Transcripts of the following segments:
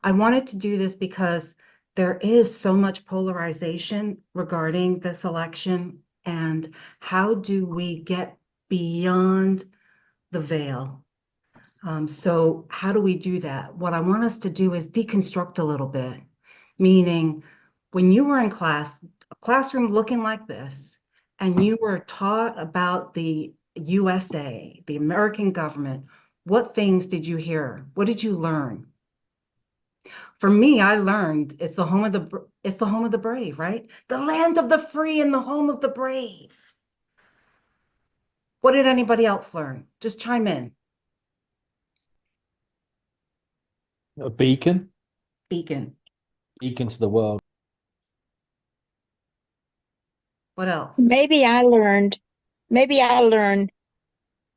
I wanted to do this because there is so much polarization regarding this election, and how do we get beyond the veil? So how do we do that? What I want us to do is deconstruct a little bit, meaning when you were in class, a classroom looking like this, and you were taught about the USA, the American government, what things did you hear? What did you learn? For me, I learned it's the home of the brave, right? The land of the free and the home of the brave. What did anybody else learn? Just chime in. A beacon, Beacon. beacon to the world. What else? Maybe I learned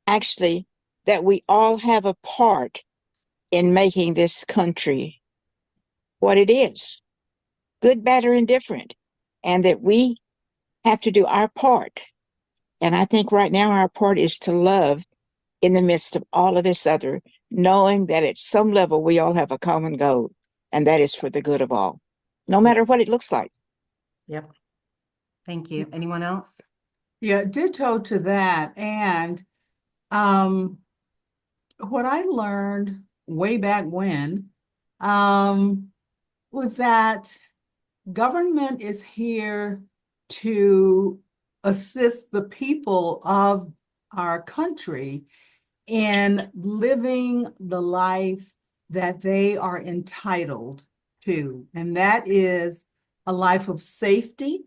actually that we all have a part in making this country what it is, good, bad, or indifferent, and that we have to do our part. And I think right now our part is to love in the midst of all of this other, knowing that at some level we all have a common goal, and that is for the good of all, no Yep. matter what it looks like. Yep. Thank you. Anyone else? Yeah, ditto to that. And um, what I learned way back when was that government is here to assist the people of our country in living the life that they are entitled to. And that is a life of safety,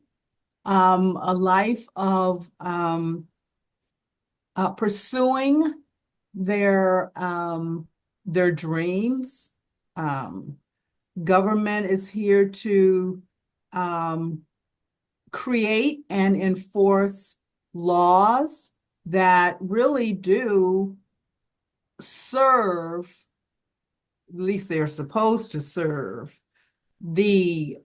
a life of pursuing their dreams. Government is here to create and enforce laws that really do serve, at least they're supposed to serve, the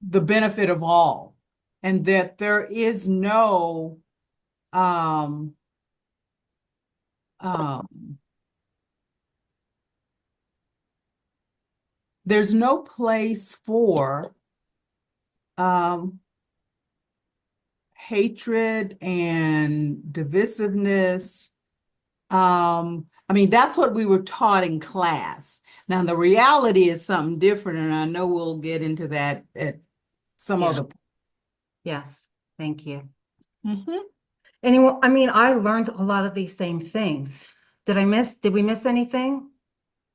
benefit of all, and that there is no um, there's no place for hatred and divisiveness. I mean, that's what we were taught in class. Now, the reality is something different, and I know we'll get into that at some Yeah. other point. Yes. Thank you. Mhm. Anyone, I mean, I learned a lot of these same things. Did we miss anything?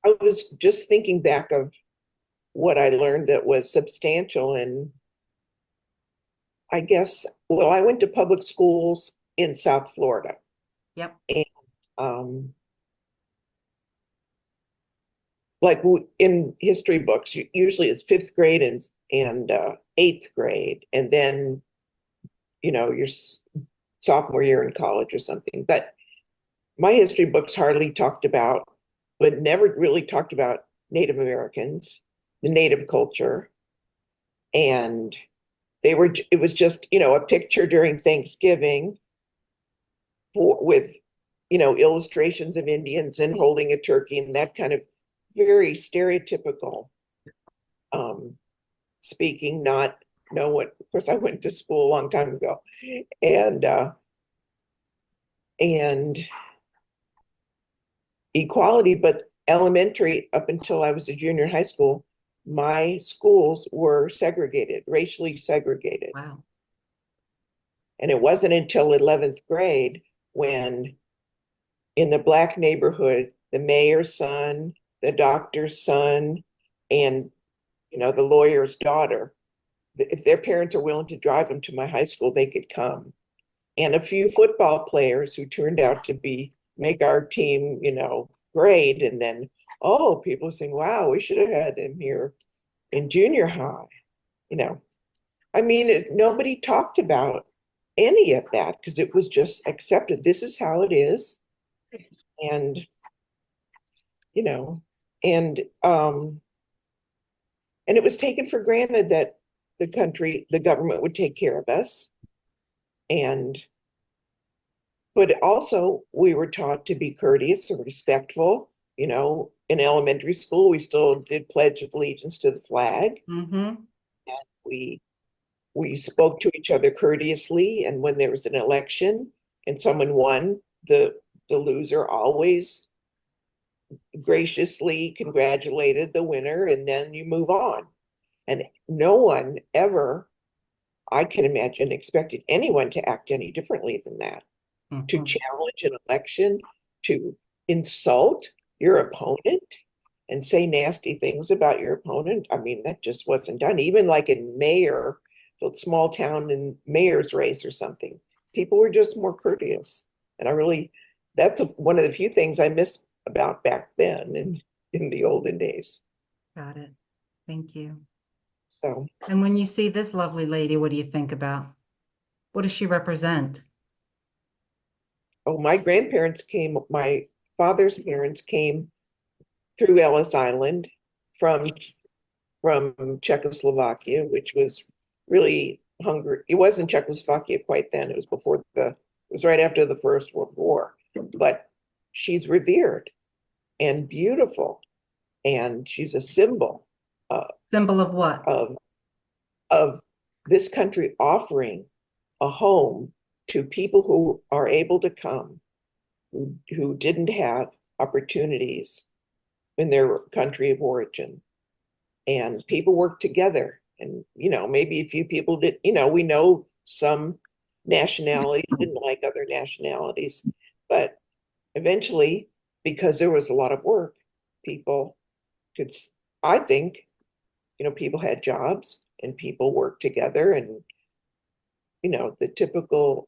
I was just thinking back of what I learned that was substantial. And I guess, well, I went to public schools in South Florida. Yep. And like in history books, usually it's fifth grade and eighth grade. And then, your sophomore year in college or something. But my history books hardly talked about, but never really talked about Native Americans, the Native culture. And it was just, a picture during Thanksgiving with, illustrations of Indians and holding a turkey and that kind of very stereotypical speaking, not know what, of course I went to school a long time ago. And equality, but elementary up until I was a junior in high school, my schools were segregated, racially segregated. Wow. And it wasn't until 11th grade when in the Black neighborhood, the mayor's son, the doctor's son, and the lawyer's daughter, if their parents are willing to drive them to my high school, they could come. And a few football players who turned out to make our team, great. And then, oh, people saying, wow, we should have had him here in junior high. I mean, nobody talked about any of that because it was just accepted. This is how it is. And, you know, and um, and it was taken for granted that the government would take care of us. And but also we were taught to be courteous and respectful, You know, in elementary school, we still did Pledge of Allegiance to the flag. Mm-hmm. We we spoke to each other courteously, and when there was an election and someone won, the loser always graciously congratulated the winner, and then you move on. And no one ever, I can imagine, expected anyone to act any differently than that. To Mm-hmm. challenge an election, to insult your opponent and say nasty things about your opponent. I mean, that just wasn't done. Even like in mayor, the small town in mayor's race or something, people were just more courteous. And I really, one of the few things I miss about back then in the olden days. Got it. Thank you. So, And when you see this lovely lady, what do you think about? What does she represent? oh, my father's parents came through Ellis Island from Czechoslovakia, which was really Hungary. It wasn't Czechoslovakia quite then. It was right after the First World War. But she's revered and beautiful, and she's a symbol Symbol of what? of this country offering a home to people who are able to come, who didn't have opportunities in their country of origin. And people work together. And, you know, maybe a few people did, you know, we know some nationalities didn't like other nationalities, but eventually, because there was a lot of work, people could, I think, you know, people had jobs and people worked together, and, you know, the typical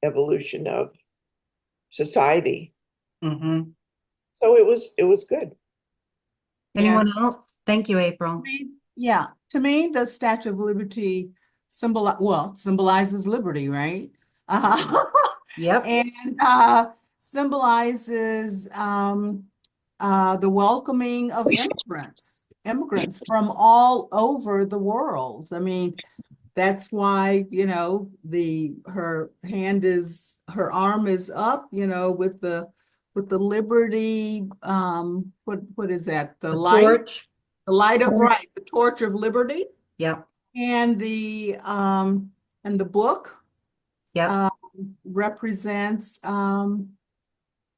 evolution of society. Mm-hmm. So it was good. Anyone else? Thank you, April. Yeah, to me, the Statue of Liberty symbolizes liberty, right? Yep. And symbolizes the welcoming of immigrants from all over the world. I mean, that's why, you know, her arm is up, you know, with the liberty, what is that? The light, Torch. the light of right, the torch of liberty, Yep. and the book Yep. represents,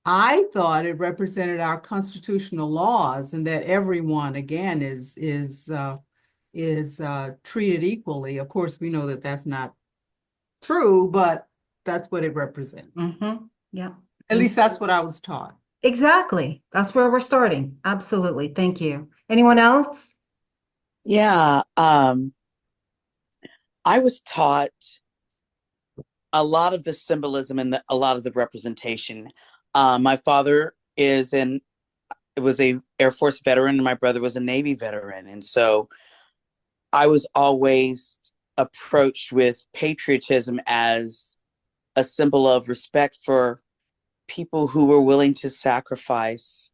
I thought it represented our constitutional laws, and that everyone, again, is treated equally. Of course, we know that that's not true, but that's what it represents. Mm-hmm. Yep. At least that's what I was taught. Exactly. That's where we're starting. Absolutely. Thank you. Anyone else? Yeah, I was taught a lot of the symbolism and a lot of the representation. My father was a Air Force veteran, and my brother was a Navy veteran. And so I was always approached with patriotism as a symbol of respect for people who were willing to sacrifice,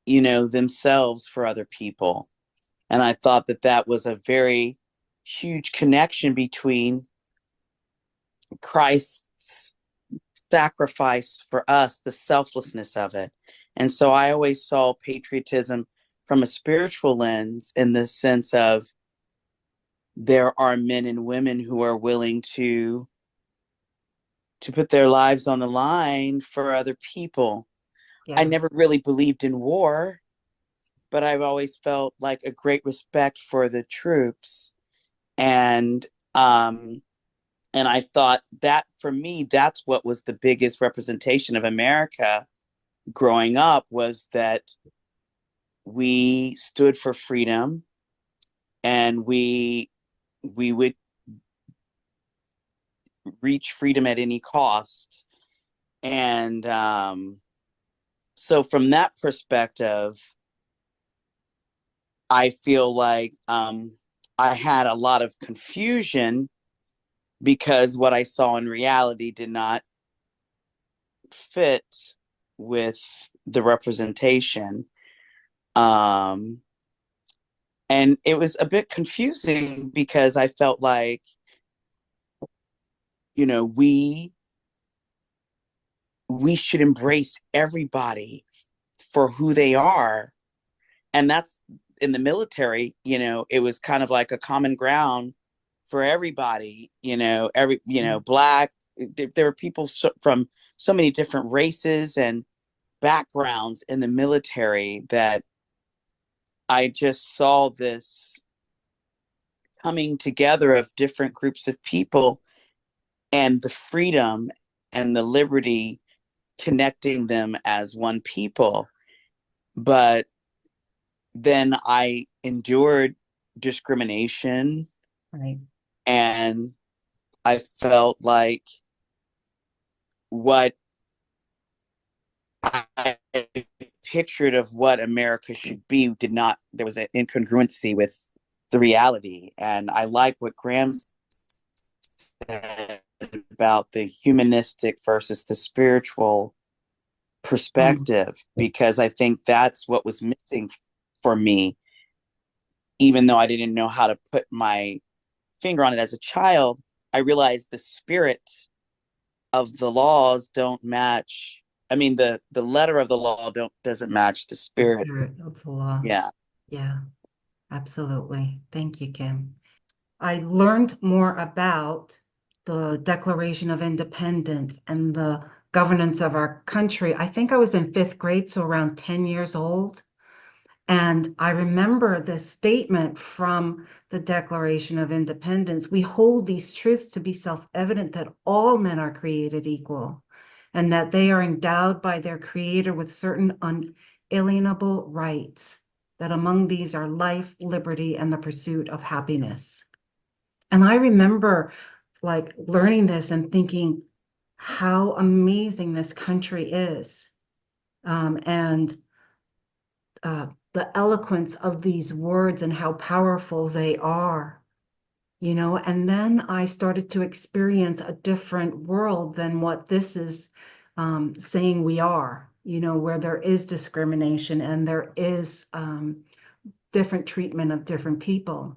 you know, themselves for other people. And I thought that that was a very huge connection between Christ's sacrifice for us, the selflessness of it. And so I always saw patriotism from a spiritual lens, in the sense of there are men and women who are willing to put their lives on the line for other people. Yeah. I never really believed in war, but I've always felt like a great respect for the troops. And I thought that, for me, that's what was the biggest representation of America growing up, was that we stood for freedom, and we would reach freedom at any cost. And so from that perspective, I feel like I had a lot of confusion, because what I saw in reality did not fit with the representation. And it was a bit confusing, because I felt like, you know, we should embrace everybody for who they are. And that's in the military, you know, it was kind of like a common ground for everybody, you know, black, there were people from so many different races and backgrounds in the military that I just saw this coming together of different groups of people and the freedom and the liberty connecting them as one people. But then I endured discrimination, Right. and I felt like what I pictured of what America should be there was an incongruency with the reality. And I like what Graham said about the humanistic versus the spiritual perspective, because I think that's what was missing for me. Even though I didn't know how to put my finger on it as a child, I realized the spirit of the laws don't match. I mean, the letter of the law doesn't match the spirit. Spirit of the law. Yeah. Yeah, absolutely. Thank you, Kim. I learned more about the Declaration of Independence and the governance of our country. I think I was in 5th grade, so around 10 years old. And I remember this statement from the Declaration of Independence. We hold these truths to be self-evident that all men are created equal and that they are endowed by their Creator with certain unalienable rights, that among these are life, liberty, and the pursuit of happiness. And I remember like learning this and thinking how amazing this country is. And the eloquence of these words and how powerful they are, you know. And then I started to experience a different world than what this is saying we are, you know, where there is discrimination and there is different treatment of different people.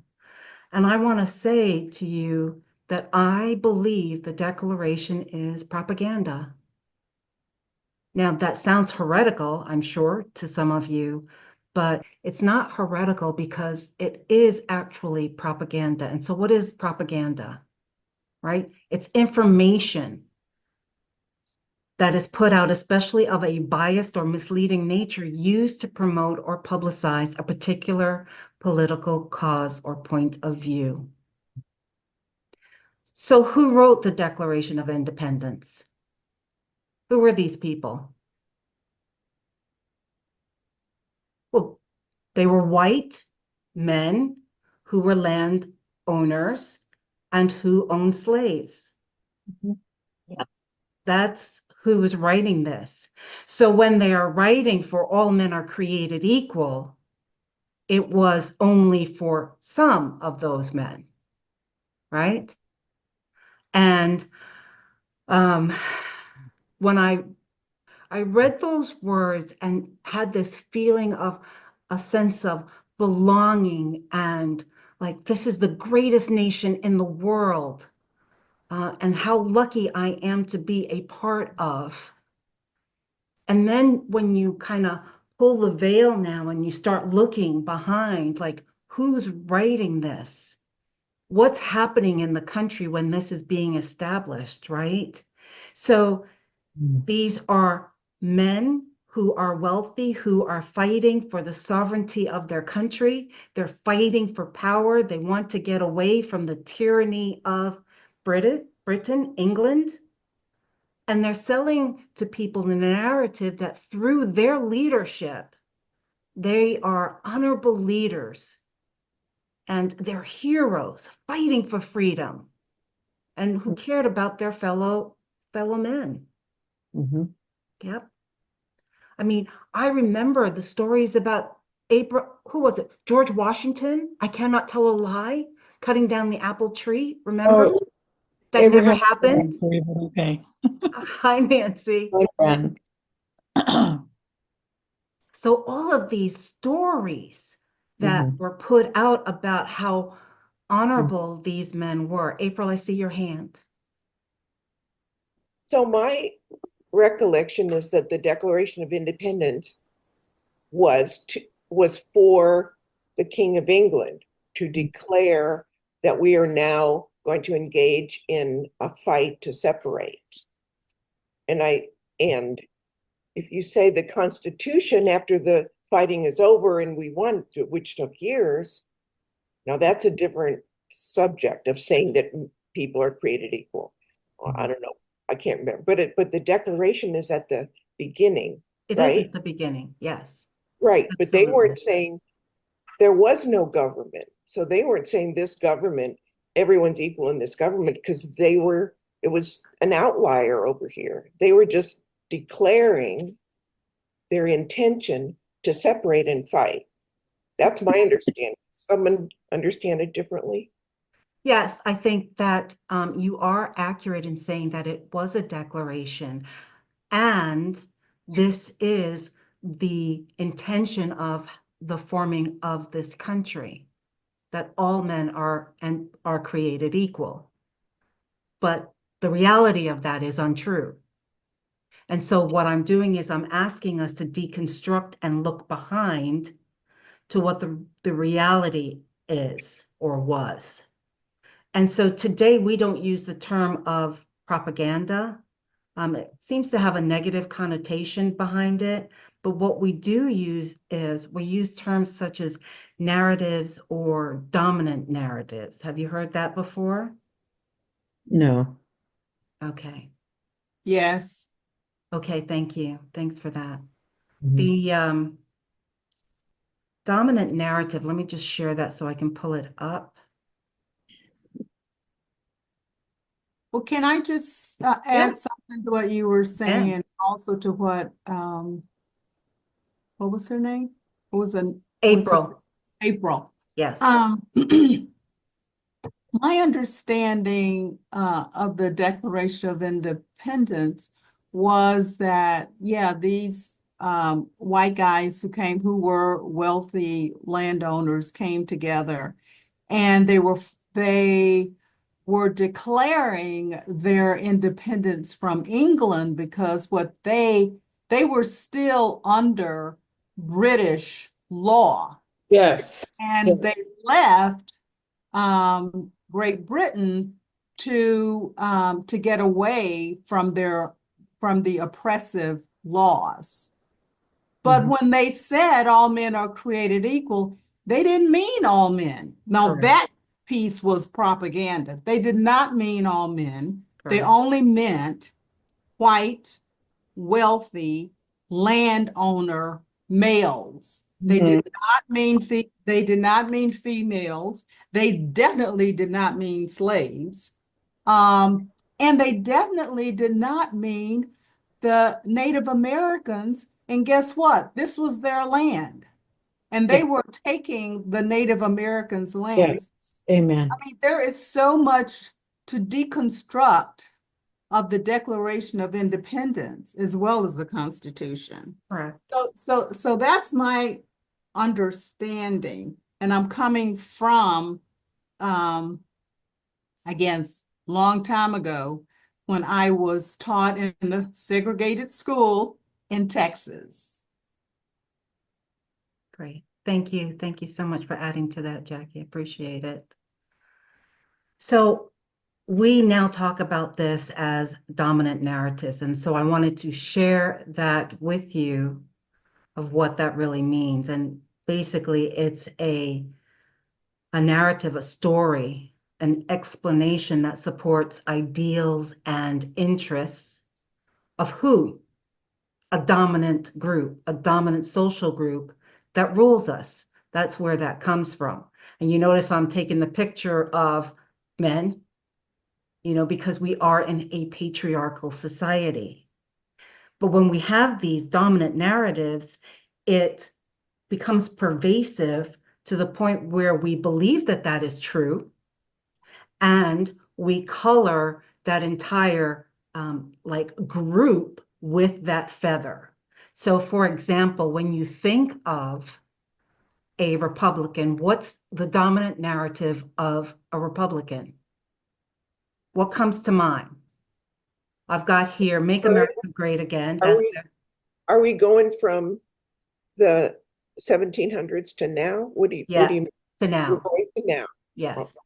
And I want to say to you that I believe the Declaration is propaganda. Now, that sounds heretical, I'm sure, to some of you, but it's not heretical because it is actually propaganda. And so, what is propaganda? Right? It's information that is put out, especially of a biased or misleading nature, used to promote or publicize a particular political cause or point of view. So, who wrote the Declaration of Independence? Who were these people? Well, they were white men who were land owners and who owned slaves. Yeah. That's who was writing this. So when they are writing for all men are created equal, it was only for some of those men, right? And when I read those words and had this feeling of a sense of belonging and like this is the greatest nation in the world, and how lucky I am to be a part of. And then when you kind of pull the veil now and you start looking behind, like who's writing this? What's happening in the country when this is being established, right? So these are men who are wealthy, who are fighting for the sovereignty of their country. They're fighting for power. They want to get away from the tyranny of Britain, England. And they're selling to people the narrative that through their leadership, they are honorable leaders and they're heroes fighting for freedom and who cared about their fellow men. Yep. I mean, I remember the stories about who was it? George Washington, I cannot tell a lie, cutting down the apple tree. Remember? Oh, That never Abraham happened. Lincoln, but okay. Hi, Nancy. My friend. So all of these stories that were put out about how honorable these men were. April, I see your hand. So my recollection is that the Declaration of Independence was for the King of England to declare that we are now going to engage in a fight to separate. And if you say the Constitution after the fighting is over and we won, which took years, now that's a different subject of saying that people are created equal. I don't know. I can't remember, but the Declaration is at the beginning, It is right? at the beginning, yes. Right, but they Absolutely. weren't saying there was no government. So they weren't saying this government, everyone's equal in this government because it was an outlier over here. They were just declaring their intention to separate and fight. That's my understanding. Someone understand it differently? Yes, I think that you are accurate in saying that it was a declaration. And this is the intention of the forming of this country, that all men are created equal. But the reality of that is untrue. And so what I'm doing is I'm asking us to deconstruct and look behind to what the reality is or was. And so today we don't use the term of propaganda. It seems to have a negative connotation behind it. But what we do use is we use terms such as narratives or dominant narratives. Have you heard that before? No. Okay. Yes. Okay, thank you. Thanks for that. Mhm. The dominant narrative, let me just share that so I can pull it up. Well, can I just add something to what you were saying, and also to what was her name? What was her April. April. Yes. My understanding of the Declaration of Independence was that, yeah, these white guys who were wealthy landowners came together, and they were declaring their independence from England because they were still under British law. Yes. And they left Great Britain to get away from the oppressive laws. But Mhm. when they said all men are created equal, they didn't mean all men. Now Correct. that piece was propaganda. They did not mean all men. They Correct. only meant white, wealthy, landowner males. They did not mean females. They definitely did not mean slaves. And they definitely did not mean the Native Americans. And guess what? This was their land. And they Yeah. were taking the Native Americans' lands. Amen. I mean, there is so much to deconstruct of the Declaration of Independence as well as the Constitution. Correct. So that's my understanding. And I'm coming from, I guess, long time ago when I was taught in a segregated school in Texas. Great. Thank you. Thank you so much for adding to that, Jackie. Appreciate it. So we now talk about this as dominant narratives. And so I wanted to share that with you of what that really means. And basically it's a narrative, a story, an explanation that supports ideals and interests of who? A dominant group, a dominant social group that rules us. That's where that comes from. And you notice I'm taking the picture of men, because we are in a patriarchal society. But when we have these dominant narratives, it becomes pervasive to the point where we believe that that is true, and we color that entire group with that feather. So for example, when you think of a Republican, what's the dominant narrative of a Republican? What comes to mind? I've got here, Make America Great Again. Are we going from the 1700s to now? What do you Yes, mean? to We're now, going to now. yes.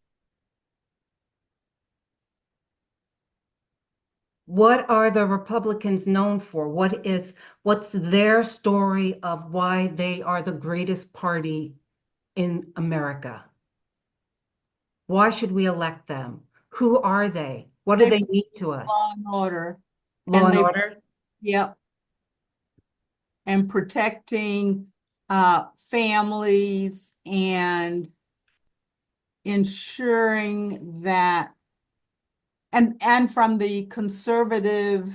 What are the Republicans known for? What's their story of why they are the greatest party in America? Why should we elect them? Who are they? What do They they mean to us? Law and order. Law and they- order? Yep. And protecting families and ensuring that and from the conservative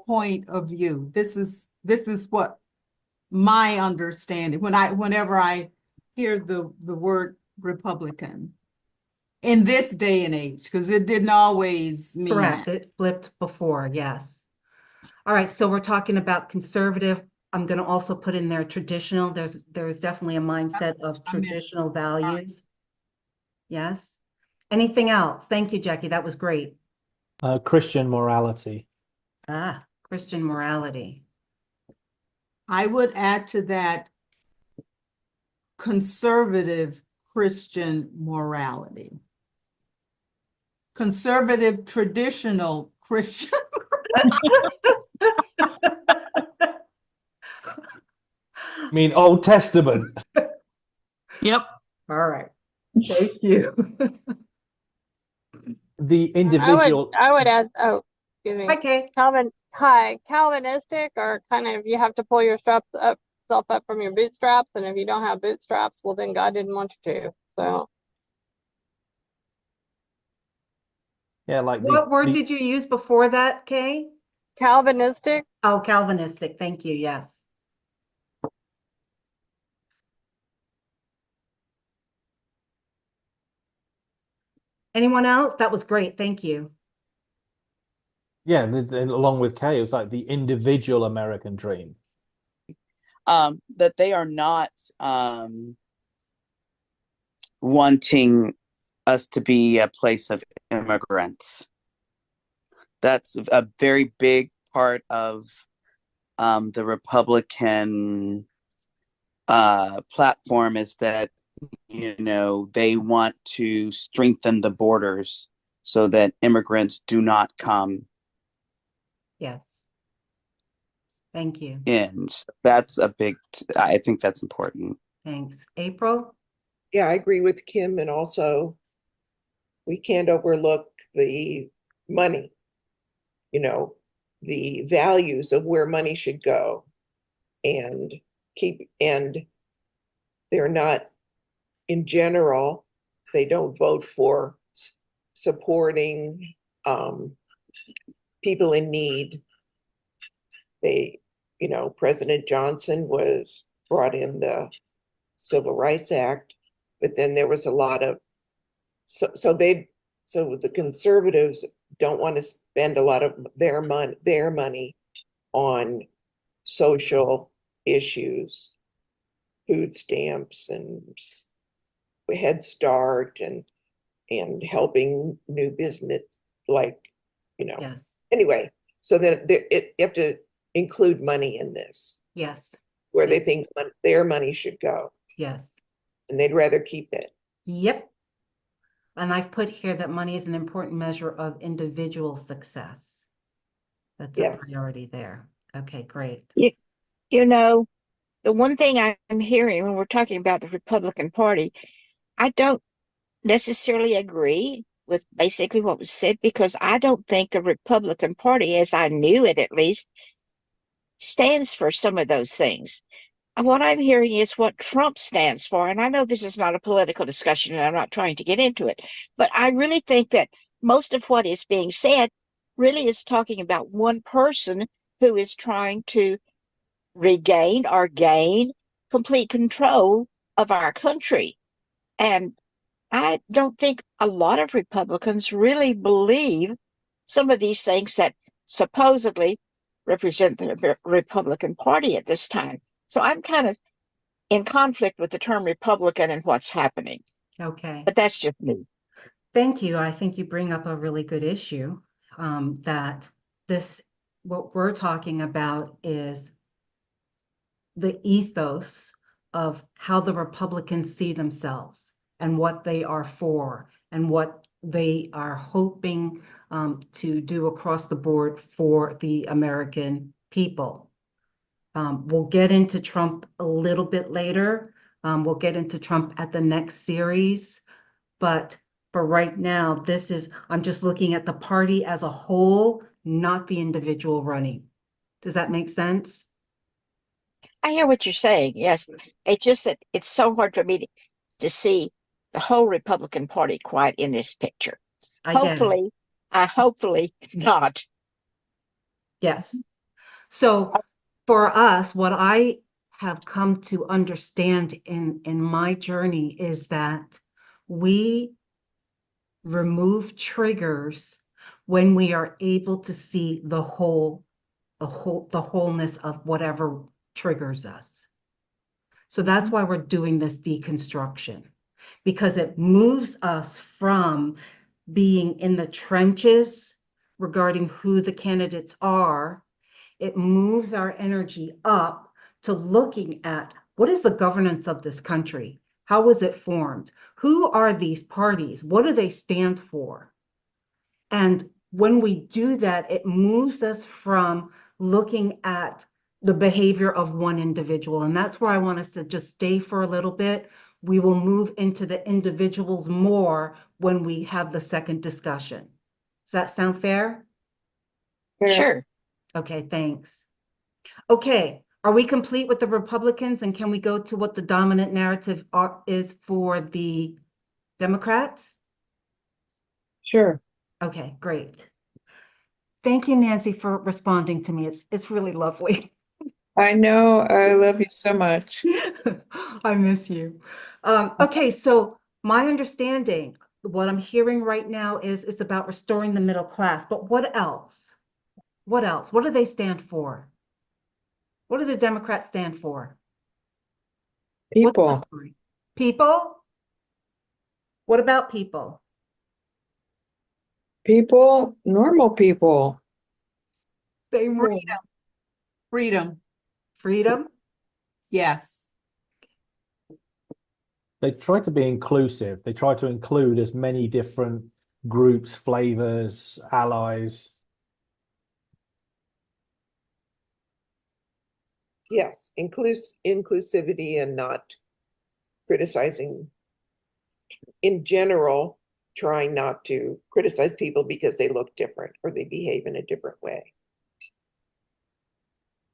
point of view, this is what my understanding whenever I hear the word Republican in this day and age, because it didn't always mean Correct, that. it flipped before, yes. All right, so we're talking about conservative. I'm going to also put in there traditional. There's definitely a mindset of I meant. traditional values. Yes. Anything else? Thank you, Jackie. That was great. Christian morality. Ah, Christian morality. I would add to that conservative Christian morality. Conservative traditional Christian. I mean, Old Testament. Yep. All right. Thank you. The individual. I would add, oh, excuse me. Okay. Calvinistic, or kind of you have to pull your self up from your bootstraps, and if you don't have bootstraps, well then God didn't want you to. So Yeah, like What word did you use before that, Kay? Calvinistic. Oh, Calvinistic. Thank you. Yes. Anyone else? That was great. Thank you. Yeah, along with Kay, it was like the individual American dream. That they are not wanting us to be a place of immigrants. That's a very big part of the Republican platform, is that, you know, they want to strengthen the borders so that immigrants do not come Yes. Thank you. in. So that's a big, I think that's important. Thanks. April? Yeah, I agree with Kim, and also we can't overlook the money, you know, the values of where money should go, and they're not, in general, they don't vote for supporting people in need. They, you know, President Johnson brought in the Civil Rights Act, but then there was a lot of, so the conservatives don't want to spend a lot of their money on social issues, food stamps and Head Start and helping new business, like, you know. Yes. Anyway, so then you have to include money in this, Yes. where they Yes. think their money should go, Yes. and they'd rather keep it. Yep. And I've put here that money is an important measure of individual success. That's a Yes. priority there. Okay, great. You know, the one thing I'm hearing when we're talking about the Republican Party, I don't necessarily agree with basically what was said, because I don't think the Republican Party, as I knew it at least, stands for some of those things. What I'm hearing is what Trump stands for. And I know this is not a political discussion and I'm not trying to get into it, but I really think that most of what is being said really is talking about one person who is trying to regain or gain complete control of our country. And I don't think a lot of Republicans really believe some of these things that supposedly represent the Republican Party at this time. So I'm kind of in conflict with the term Republican and what's happening. Okay. But that's just me. Thank you. I think you bring up a really good issue, that what we're talking about is the ethos of how the Republicans see themselves and what they are for and what they are hoping to do across the board for the American people. We'll get into Trump a little bit later. We'll get into Trump at the next series. But for right now, I'm just looking at the party as a whole, not the individual running. Does that make sense? I hear what you're saying. Yes. It's just that it's so hard for me to see the whole Republican Party quite in this picture. I get it. Hopefully not. Yes. So for us, what I have come to understand in my journey is that we remove triggers when we are able to see the wholeness of whatever triggers us. So that's why we're doing this deconstruction, because it moves us from being in the trenches regarding who the candidates are. It moves our energy up to looking at what is the governance of this country? How was it formed? Who are these parties? What do they stand for? And when we do that, it moves us from looking at the behavior of one individual. And that's where I want us to just stay for a little bit. We will move into the individuals more when we have the second discussion. Does that sound fair? Sure. Okay, thanks. Okay, are we complete with the Republicans, and can we go to what the dominant narrative is for the Democrats? Sure. Okay, great. Thank you, Nancy, for responding to me. It's really lovely. I know. I love you so much. I miss you. Okay, so my understanding, what I'm hearing right now is it's about restoring the middle class. But what else? What else? What do they stand for? What do the Democrats stand for? What's the People. story? People? What about people? People, normal people. Say more. Freedom. Freedom? Yes. They try to be inclusive. They try to include as many different groups, flavors, allies. Yes, inclusivity and not criticizing in general, trying not to criticize people because they look different or they behave in a different way.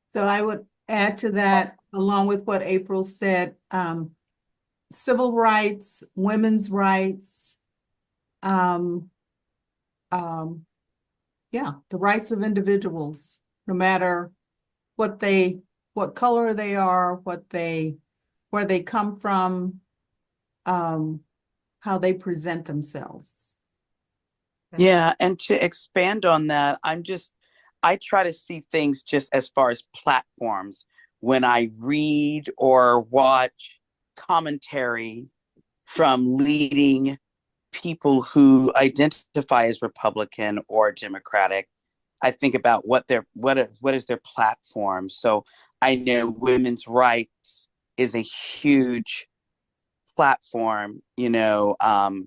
So I would add to that, along with what April said, civil rights, women's rights, yeah, the rights of individuals, no matter what color they are, where they come from, how they present themselves. Yeah, and to expand on that, I try to see things just as far as platforms. When I read or watch commentary from leading people who identify as Republican or Democratic, I think about what is their platform. So I know women's rights is a huge platform,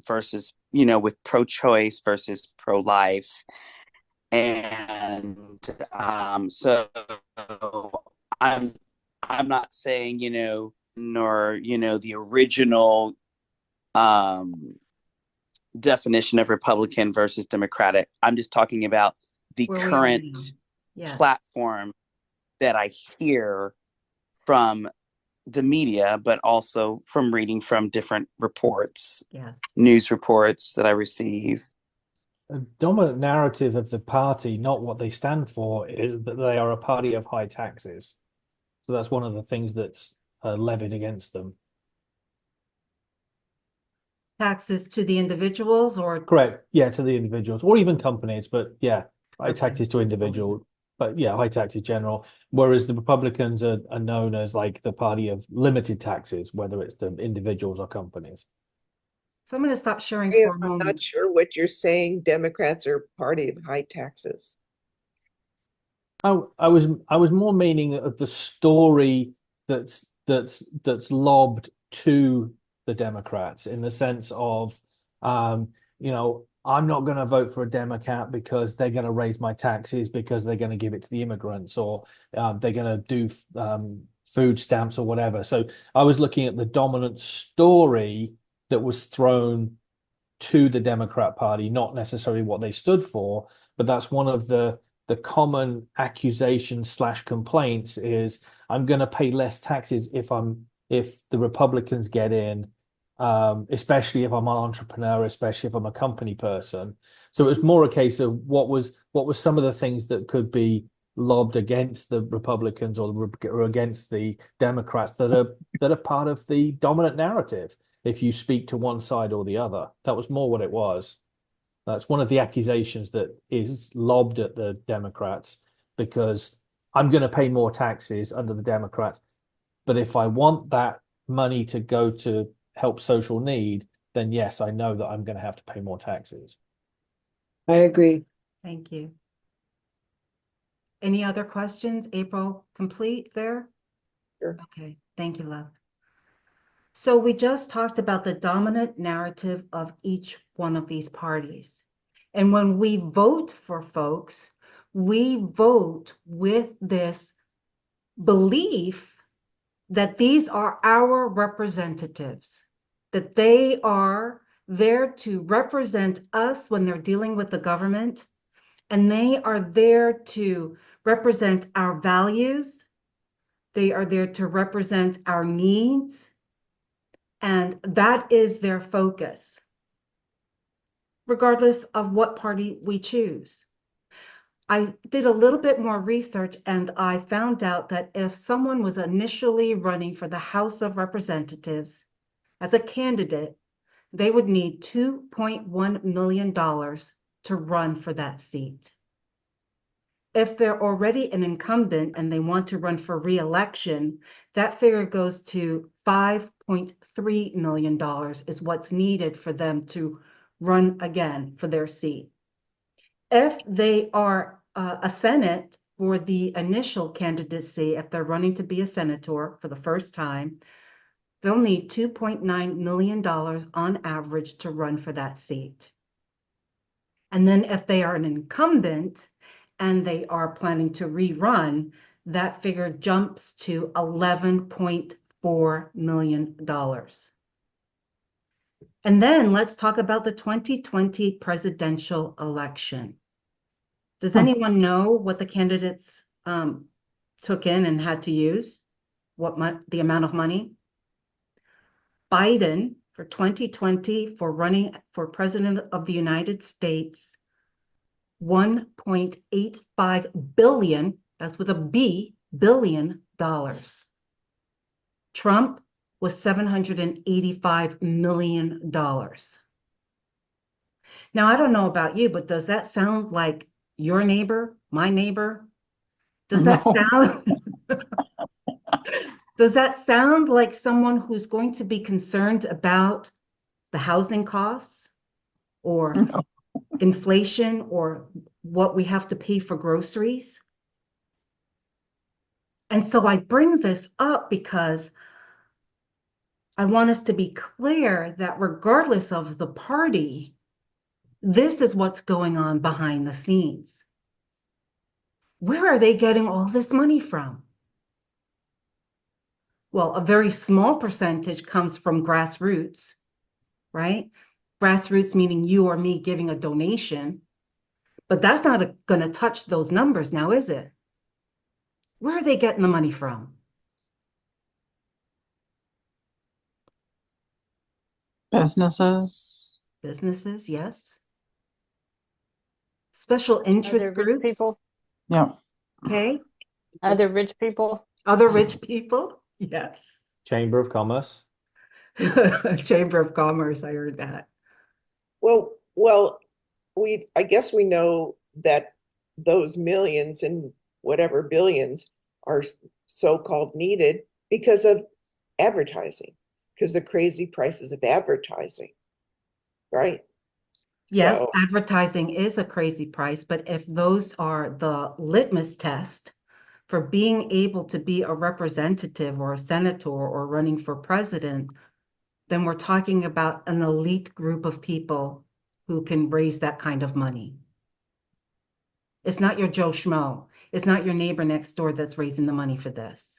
versus, with pro-choice versus pro-life. And so I'm not saying, nor, the original definition of Republican versus Democratic. I'm just talking about the Where we are current now. Yes. platform that I hear from the media, but also from reading from different reports, Yes. news reports that I receive. A dominant narrative of the party, not what they stand for, is that they are a party of high taxes. So that's one of the things that's levied against them. Taxes to the individuals or Correct. Yeah, to the individuals or even companies, but yeah, high Okay. taxes to individual. But yeah, high taxes general. Whereas the Republicans are known as like the party of limited taxes, whether it's to individuals or companies. So I'm going to stop sharing for a I'm moment. not sure what you're saying. Democrats are party of high taxes. I was more meaning of the story that's lobbed to the Democrats in the sense of, you know, I'm not going to vote for a Democrat because they're going to raise my taxes because they're going to give it to the immigrants, or they're going to do food stamps or whatever. So I was looking at the dominant story that was thrown to the Democrat Party, not necessarily what they stood for, but that's one of the common accusations / complaints is I'm going to pay less taxes if the Republicans get in, especially if I'm an entrepreneur, especially if I'm a company person. So it was more a case of what was some of the things that could be lobbed against the Republicans or against the Democrats that are part of the dominant narrative. If you speak to one side or the other, that was more what it was. That's one of the accusations that is lobbed at the Democrats, because I'm going to pay more taxes under the Democrats. But if I want that money to go to help social need, then yes, I know that I'm going to have to pay more taxes. I agree. Thank you. Any other questions? April, complete there? Sure. Okay, thank you, love. So we just talked about the dominant narrative of each one of these parties. And when we vote for folks, we vote with this belief that these are our representatives, that they are there to represent us when they're dealing with the government, and they are there to represent our values. They are there to represent our needs. And that is their focus, regardless of what party we choose. I did a little bit more research and I found out that if someone was initially running for the House of Representatives as a candidate, they would need $2.1 million to run for that seat. If they're already an incumbent and they want to run for re-election, that figure goes to $5.3 million is what's needed for them to run again for their seat. If they are a Senate for the initial candidacy, if they're running to be a senator for the first time, they'll need $2.9 million on average to run for that seat. And then if they are an incumbent and they are planning to rerun, that figure jumps to $11.4 million. And then let's talk about the 2020 presidential election. Does anyone know what the candidates took in and had to use? The amount of money? Biden for 2020 for running for president of the United States, $1.85 billion, that's with a B, billion dollars. Trump was $785 million. Now, I don't know about you, but does that sound like your neighbor, my neighbor? Does that sound does that sound like someone who's going to be concerned about the housing costs or inflation or what we have to pay for groceries? And so I bring this up because I want us to be clear that regardless of the party, this is what's going on behind the scenes. Where are they getting all this money from? Well, a very small percentage comes from grassroots, right? Grassroots meaning you or me giving a donation, but that's not going to touch those numbers now, is it? Where are they getting the money from? Businesses. Businesses, yes. Special interest Other rich groups, people, Yeah. okay? other rich people. Other rich people, yes. Chamber of Commerce. Chamber of Commerce, I heard that. Well, I guess we know that those millions and whatever billions are so-called needed because of advertising, because the crazy prices of advertising, right? Yes, So- advertising is a crazy price, but if those are the litmus test for being able to be a representative or a senator or running for president, then we're talking about an elite group of people who can raise that kind of money. It's not your Joe Schmo. It's not your neighbor next door that's raising the money for this.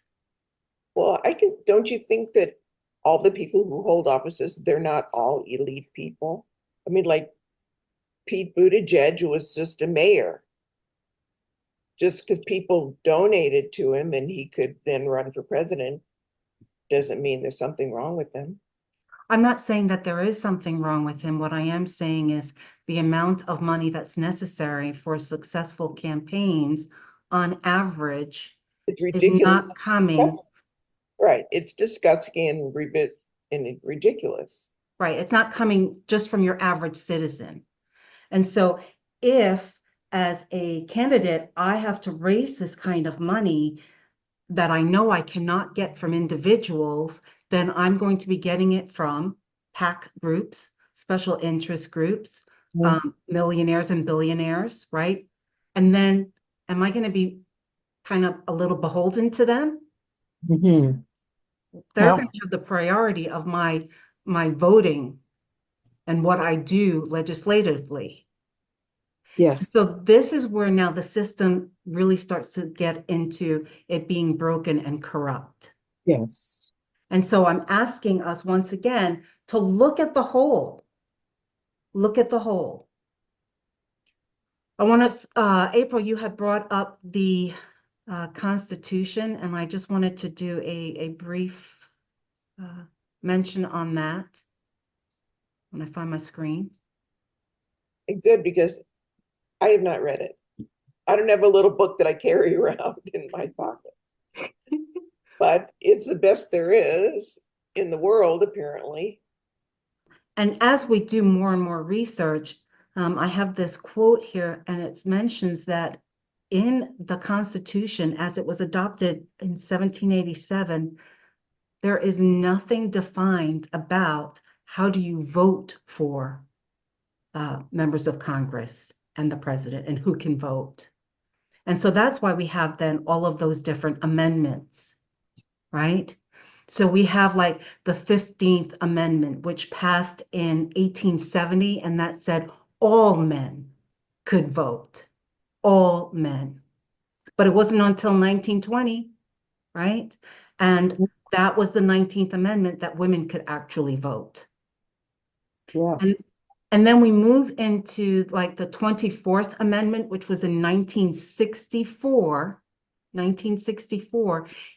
Well, don't you think that all the people who hold offices, they're not all elite people? I mean, like Pete Buttigieg was just a mayor. Just because people donated to him and he could then run for president doesn't mean there's something wrong with him. I'm not saying that there is something wrong with him. What I am saying is the amount of money that's necessary for successful campaigns on average It's is ridiculous. not coming. That's right. It's disgusting and ridiculous. Right. It's not coming just from your average citizen. And so if, as a candidate, I have to raise this kind of money that I know I cannot get from individuals, then I'm going to be getting it from PAC groups, special interest groups, millionaires and billionaires, right? And then am I going to be kind of a little beholden to them? Mhm. They're Well- going to have the priority of my voting and what I do legislatively. Yes. So this is where now the system really starts to get into it being broken and corrupt. Yes. And so I'm asking us once again to look at the whole. Look at the whole. I want to, April, you had brought up the Constitution, and I just wanted to do a brief mention on that when I find my screen. And good, because I have not read it. I don't have a little book that I carry around in my pocket. But it's the best there is in the world, apparently. And as we do more and more research, I have this quote here, and it mentions that in the Constitution, as it was adopted in 1787, there is nothing defined about how do you vote for members of Congress and the president and who can vote. And so that's why we have then all of those different amendments, right? So we have like the 15th Amendment, which passed in 1870, and that said all men could vote, all men. But it wasn't until 1920, right? And that was the 19th Amendment that women could actually vote. Yes. And then we move into like the 24th Amendment, which was in 1964,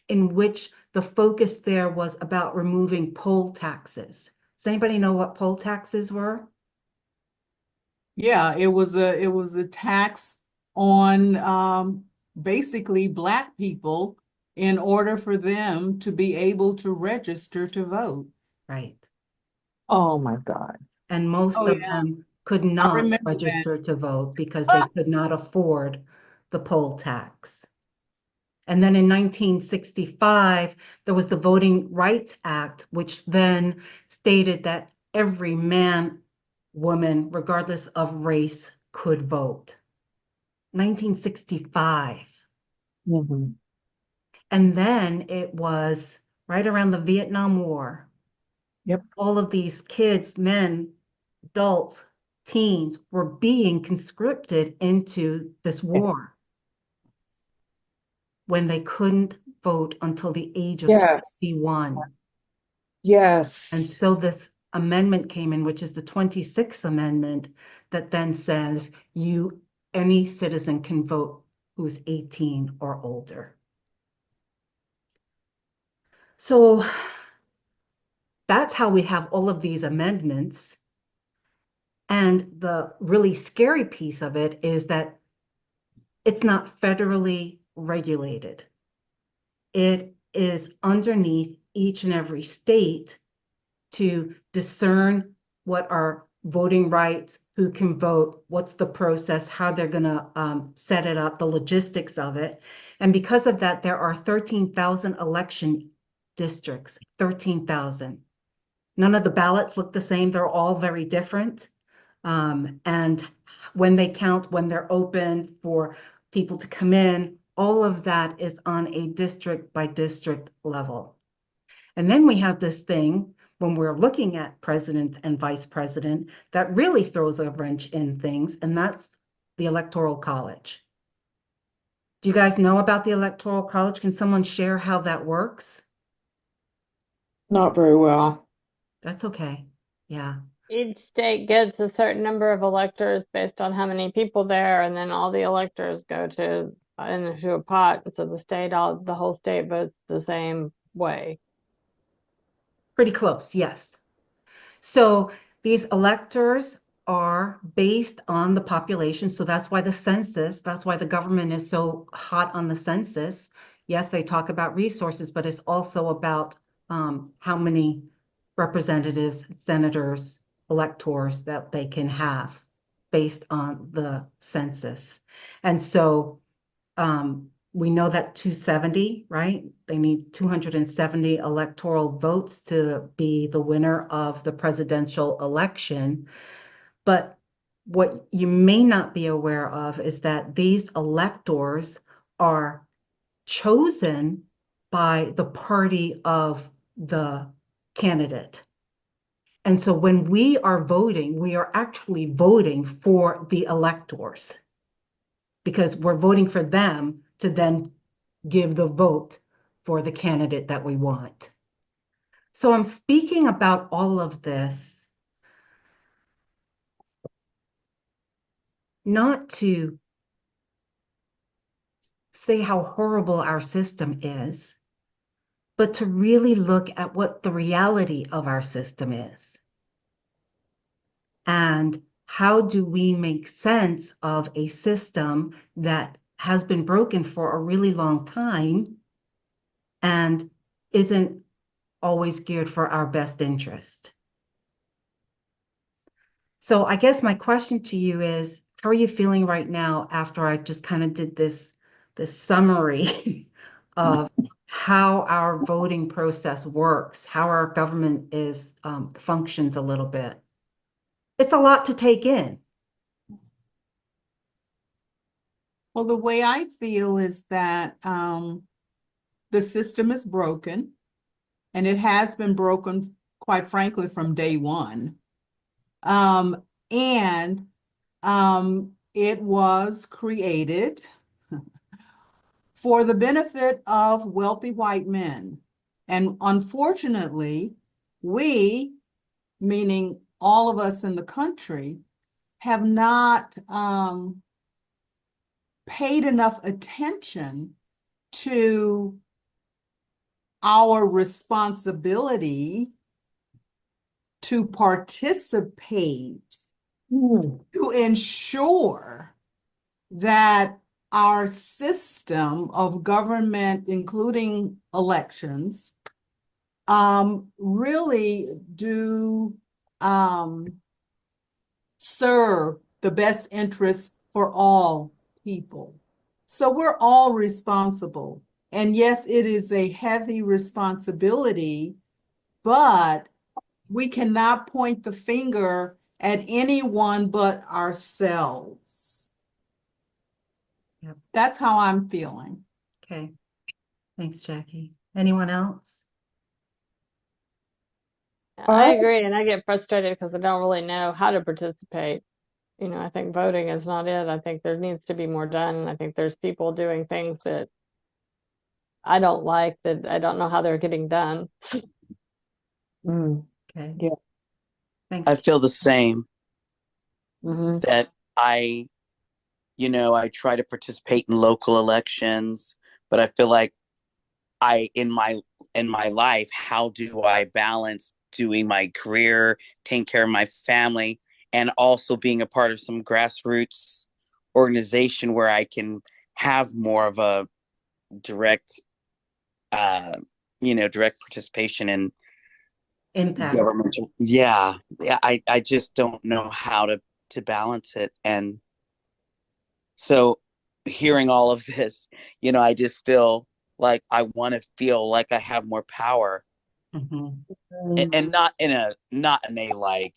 in which the focus there was about removing poll taxes. Does anybody know what poll taxes were? Yeah, it was a tax on basically Black people in order for them to be able to register to vote. Right. Oh my God. And most Oh, of yeah. them could not remember that. register to vote because they could not afford the poll tax. And then in 1965, there was the Voting Rights Act, which then stated that every man, woman, regardless of race, could vote. 1965. Mhm. And then it was right around the Vietnam War. Yep. All of these kids, men, adults, teens were being conscripted into this war when they couldn't vote until the age of Yes. 21. Yes. And so this amendment came in, which is the 26th Amendment, that then says any citizen can vote who's 18 or older. So that's how we have all of these amendments. And the really scary piece of it is that it's not federally regulated. It is underneath each and every state to discern what are voting rights, who can vote, what's the process, how they're going to set it up, the logistics of it. And because of that, there are 13,000 election districts, 13,000. None of the ballots look the same. They're all very different. And when they count, when they're open for people to come in, all of that is on a district by district level. And then we have this thing when we're looking at president and vice president that really throws a wrench in things, and that's the Electoral College. Do you guys know about the Electoral College? Can someone share how that works? Not very well. That's okay. Yeah. Each state gets a certain number of electors based on how many people there, and then all the electors go into a pot. So the whole state votes the same way. Pretty close, yes. So these electors are based on the population. So that's why that's why the government is so hot on the census. Yes, they talk about resources, but it's also about how many representatives, senators, electors that they can have based on the census. And so we know that 270, right? They need 270 electoral votes to be the winner of the presidential election. But what you may not be aware of is that these electors are chosen by the party of the candidate. And so when we are voting, we are actually voting for the electors because we're voting for them to then give the vote for the candidate that we want. So I'm speaking about all of this not to say how horrible our system is, but to really look at what the reality of our system is. And how do we make sense of a system that has been broken for a really long time and isn't always geared for our best interest? So I guess my question to you is, how are you feeling right now after I just kind of did this summary of how our voting process works, how our government is functions a little bit? It's a lot to take in. Well, the way I feel is that the system is broken, and it has been broken, quite frankly, from day one. It was created for the benefit of wealthy white men. And unfortunately, we, meaning all of us in the country, have not paid enough attention to our responsibility to participate, to ensure that our system of government, including elections, really do serve the best interests for all people. So we're all responsible. And yes, it is a heavy responsibility, but we cannot point the finger at anyone but ourselves. Yep. That's how I'm feeling. Okay. Thanks, Jackie. Anyone else? I agree, and I get frustrated because I don't really know how to participate. I think voting is not it. I think there needs to be more done. I think there's people doing things that I don't like, that I don't know how they're getting done. Okay. Yeah. Thanks. I feel the same, Mm-hmm. that I try to participate in local elections, but I feel like in my life, how do I balance doing my career, taking care of my family, and also being a part of some grassroots organization where I can have more of a direct participation in Impact. governmental. Yeah. I just don't know how to balance it. And so hearing all of this, I just feel like I want to feel like I have more power, and not in a like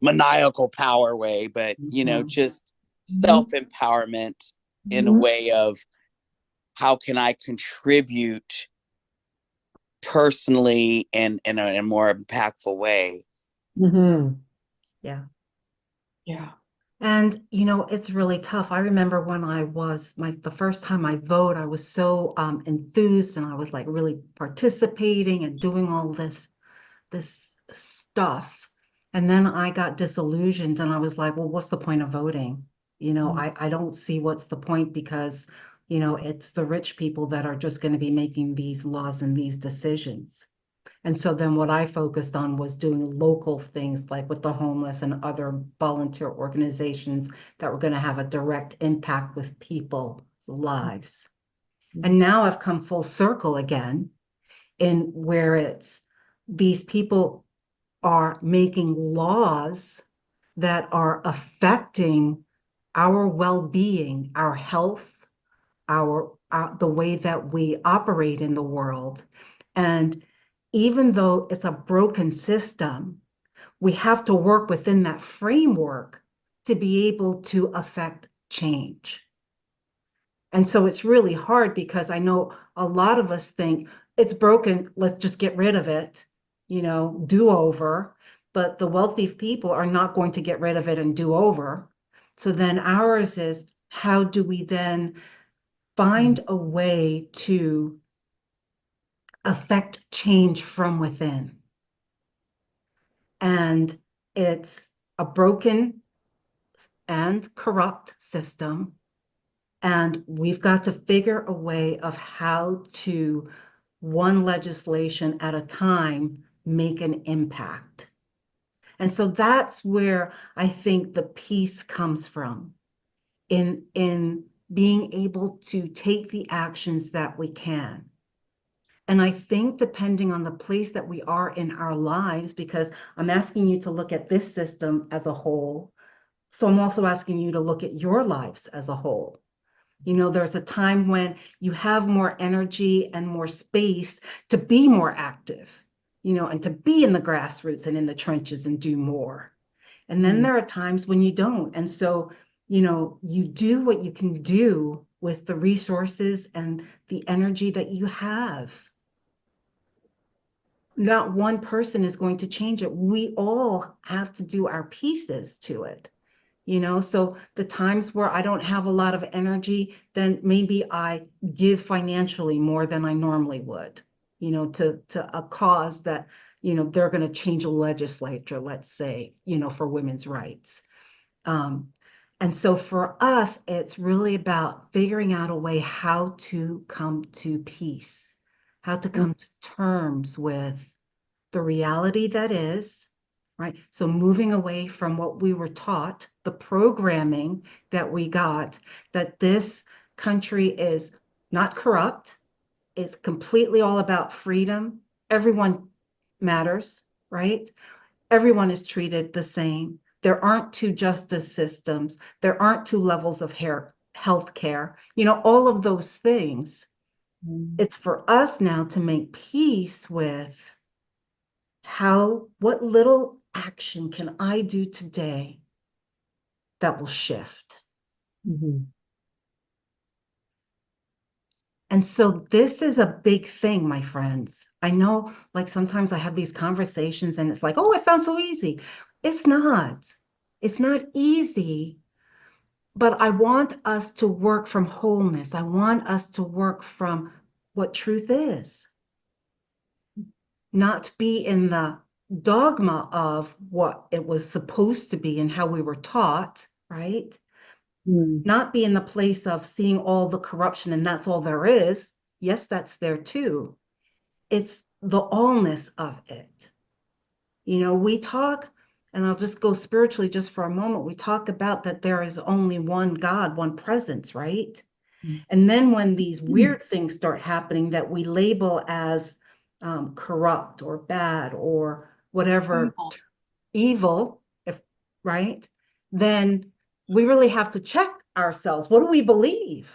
maniacal power way, but just self-empowerment in a way of how can I contribute personally and in a more impactful way? Mm-hmm. Yeah. Yeah. And it's really tough. I remember when I was the first time I vote, I was so enthused and I was like really participating and doing all this stuff. And then I got disillusioned and I was like, well, what's the point of voting? I don't see what's the point because, it's the rich people that are just going to be making these laws and these decisions. And so then what I focused on was doing local things like with the homeless and other volunteer organizations that were going to have a direct impact with people's lives. And now I've come full circle again in where it's these people are making laws that are affecting our well-being, our health, our the way that we operate in the world. And even though it's a broken system, we have to work within that framework to be able to affect change. And so it's really hard because I know a lot of us think it's broken, let's just get rid of it, do over. But the wealthy people are not going to get rid of it and do over. So then ours is how do we then find a way to affect change from within? And it's a broken and corrupt system. And we've got to figure a way of how to, one legislation at a time, make an impact. And so that's where I think the peace comes from, in being able to take the actions that we can. And I think depending on the place that we are in our lives, because I'm asking you to look at this system as a whole, so I'm also asking you to look at your lives as a whole. There's a time when you have more energy and more space to be more active, and to be in the grassroots and in the trenches and do more. And then there are times when you don't. And so, you do what you can do with the resources and the energy that you have. Not one person is going to change it. We all have to do our pieces to it. So the times where I don't have a lot of energy, then maybe I give financially more than I normally would, to a cause that, they're going to change a legislature, let's say, for women's rights. And so for us, it's really about figuring out a way how to come to peace, how to come to terms with the reality that is, right? So moving away from what we were taught, the programming that we got, that this country is not corrupt, it's completely all about freedom. Everyone matters, right? Everyone is treated the same. There aren't two justice systems. There aren't two levels of health care. All of those things. It's for us now to make peace with what little action can I do today that will shift? And so this is a big thing, my friends. I know, like sometimes I have these conversations and it's like, oh, it sounds so easy. It's not. It's not easy, but I want us to work from wholeness. I want us to work from what truth is, not be in the dogma of what it was supposed to be and how we were taught, right? Not be in the place of seeing all the corruption and that's all there is. Yes, that's there too. It's the allness of it. We talk, and I'll just go spiritually just for a moment. We talk about that there is only one God, one presence, right? And then when these weird things start happening that we label as corrupt or bad or whatever, evil, right? Then we really have to check ourselves. What do we believe?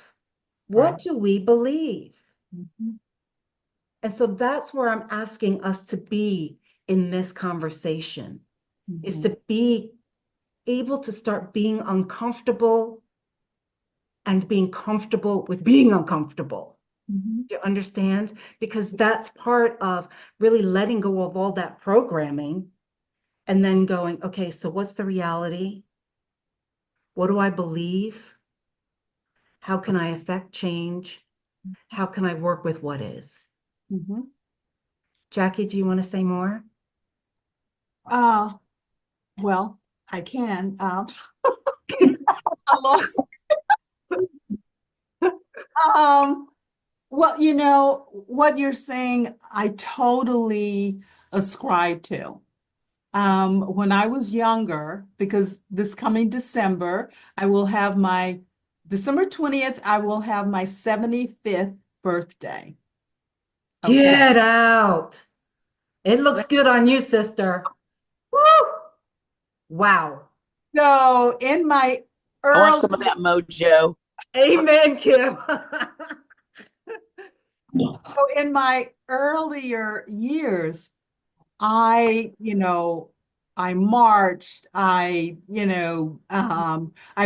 What do we believe? And so that's where I'm asking us to be in this conversation, is to be able to start being uncomfortable and being comfortable with being uncomfortable. Mhm. You understand? Because that's part of really letting go of all that programming and then going, okay, so what's the reality? What do I believe? How can I affect change? How can I work with what is? Mhm. Jackie, do you want to say more? Uh, well, I can. I lost. Um, well, you know, what you're saying, I totally ascribe to. When I was younger, because this coming December, I will have my December 20th, I will have my 75th birthday. Okay. Get out. It looks good on you, sister. Woo! Wow. So in my I want early, some of that mojo. Amen, Kim. so in my earlier years, I marched, I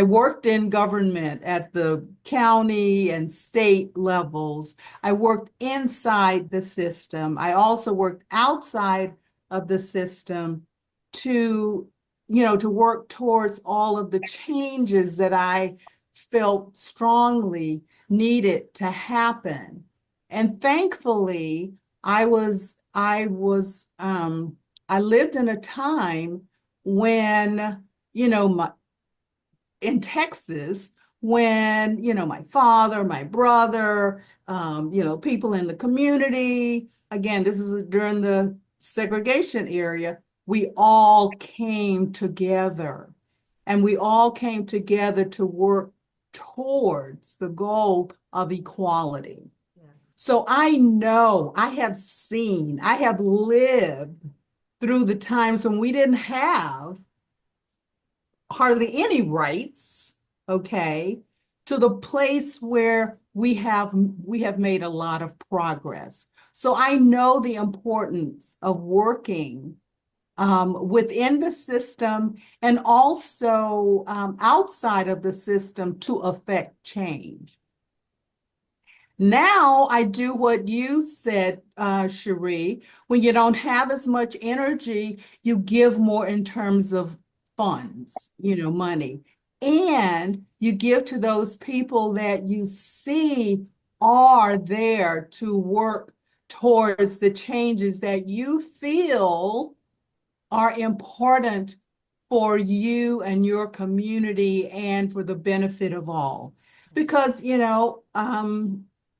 worked in government at the county and state levels. I worked inside the system. I also worked outside of the system to, to work towards all of the changes that I felt strongly needed to happen. And thankfully, I lived in a time when, in Texas, when, my father, my brother, people in the community, again, this is during the segregation area, we all came together and we all came together to work towards the goal of equality. So I know, I have seen, I have lived through the times when we didn't have hardly any rights, okay, to the place where we have made a lot of progress. So I know the importance of working within the system and also outside of the system to affect change. Now I do what you said, Cherie. When you don't have as much energy, you give more in terms of funds, money. And you give to those people that you see are there to work towards the changes that you feel are important for you and your community and for the benefit of all. Because,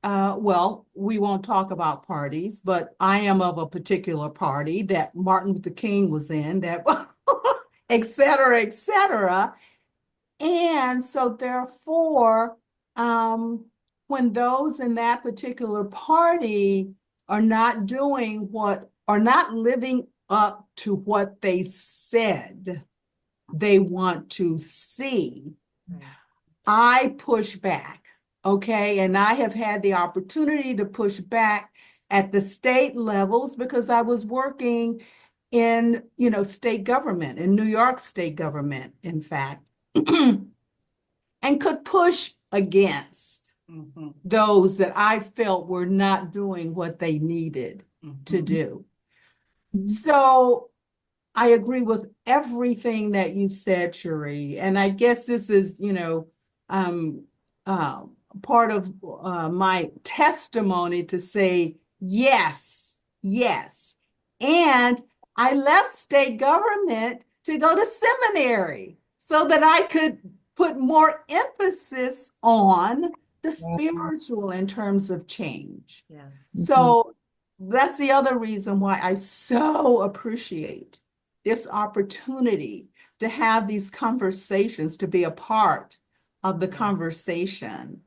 well, we won't talk about parties, but I am of a particular party that Martin Luther King was in, that et cetera, et cetera. And so therefore, when those in that particular party are not not living up to what they said they want to see, I push back. Okay. And I have had the opportunity to push back at the state levels because I was working in, state government, in New York state government, in fact, and could push against those that I felt were not doing what they needed to do. So I agree with everything that you said, Cherie. And I guess this is, part of my testimony to say, yes, yes. And I left state government to go to seminary so that I could put more emphasis on the spiritual in terms of change. Yes. So that's the other reason why I so appreciate this opportunity to have these conversations, to be a part of the conversation,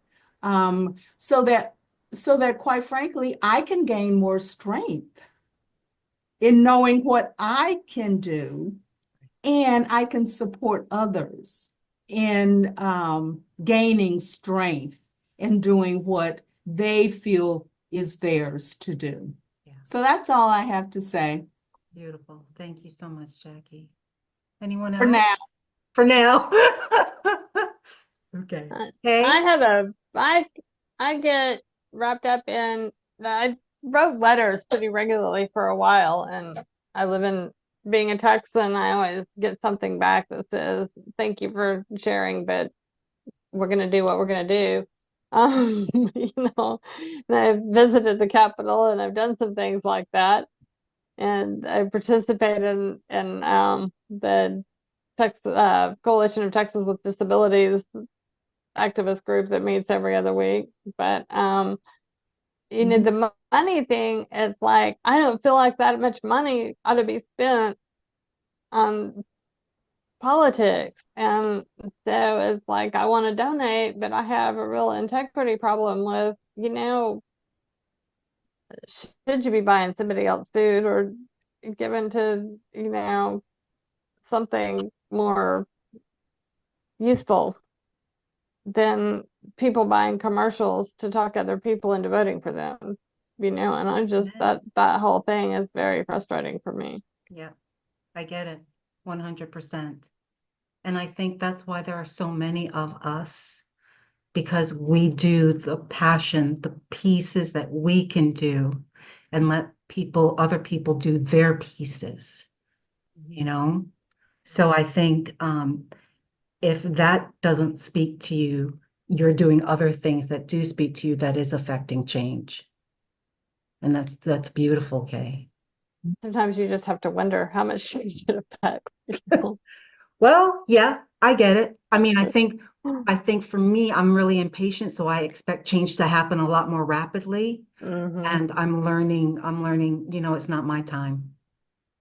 so that quite frankly, I can gain more strength in knowing what I can do, and I can support others in gaining strength in doing what they feel is theirs to do. Yeah. So that's all I have to say. Beautiful. Thank you so much, Jackie. Anyone else? For now. For now. Okay. I Okay. have I get wrapped up in I wrote letters pretty regularly for a while, and I live in being a Texan, I always get something back that says, "Thank you for sharing, but we're gonna do what we're gonna do." You know, and I've visited the Capitol and I've done some things like that, and I participated in the Coalition of Texas with Disabilities activist group that meets every other week. But you know, the money thing is like, I don't feel like that much money ought to be spent on politics. And so it's like, I want to donate, but I have a real integrity problem with, you know, should you be buying somebody else's food or given to, you know, something more useful than people buying commercials to talk other people into voting for them, you know, and I just that whole thing is very frustrating for me. Yeah, I get it, 100%. And I think that's why there are so many of us, because we do the passion, the pieces that we can do, and let other people do their pieces, you know? So I think if that doesn't speak to you, you're doing other things that do speak to you that is affecting change. And that's beautiful, Kay. Sometimes you just have to wonder how much change it affects people. Well, yeah, I get it. I mean, I think for me, I'm really impatient, so I expect change to happen a lot more rapidly. Mhm. And I'm learning, it's not my time.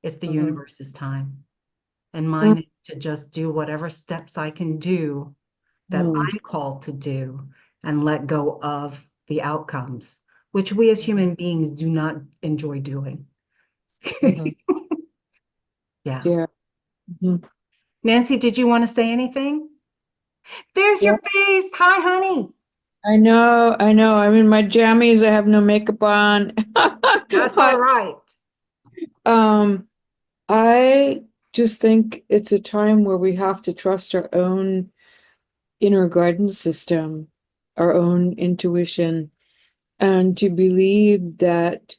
It's the Mhm. universe's time. And mine is to just do whatever steps I can do that I'm called to do and let go of the outcomes, which we as human beings do not enjoy doing. Mhm. Yeah. Yeah. Mhm. Nancy, did you want to say anything? There's Yeah. your face. Hi, honey. I know, I know. I'm in my jammies. I have no makeup on. That's all right. Um, I just think it's a time where we have to trust our own inner guidance system, our own intuition, and to believe that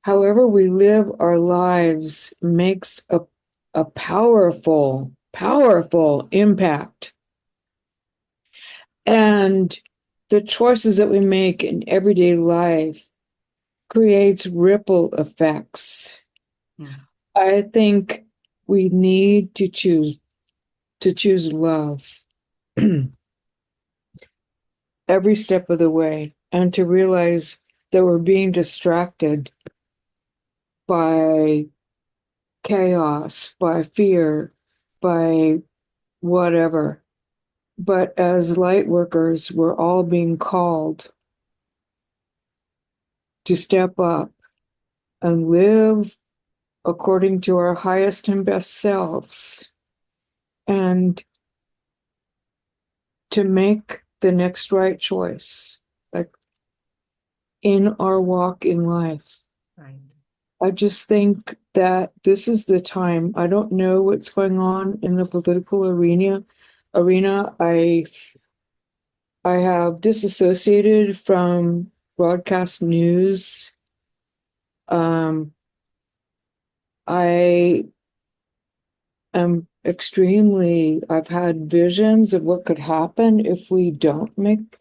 however we live our lives makes a powerful, powerful impact. And the choices that we make in everyday life creates ripple effects. I think we need to choose love every step of the way, and to realize that we're being distracted by chaos, by fear, by whatever. But as light workers, we're all being called to step up and live according to our highest and best selves, and to make the next right choice, like in our walk in life. Right. I just think that this is the time. I don't know what's going on in the political arena. I have disassociated from broadcast news. I am I've had visions of what could happen if we don't make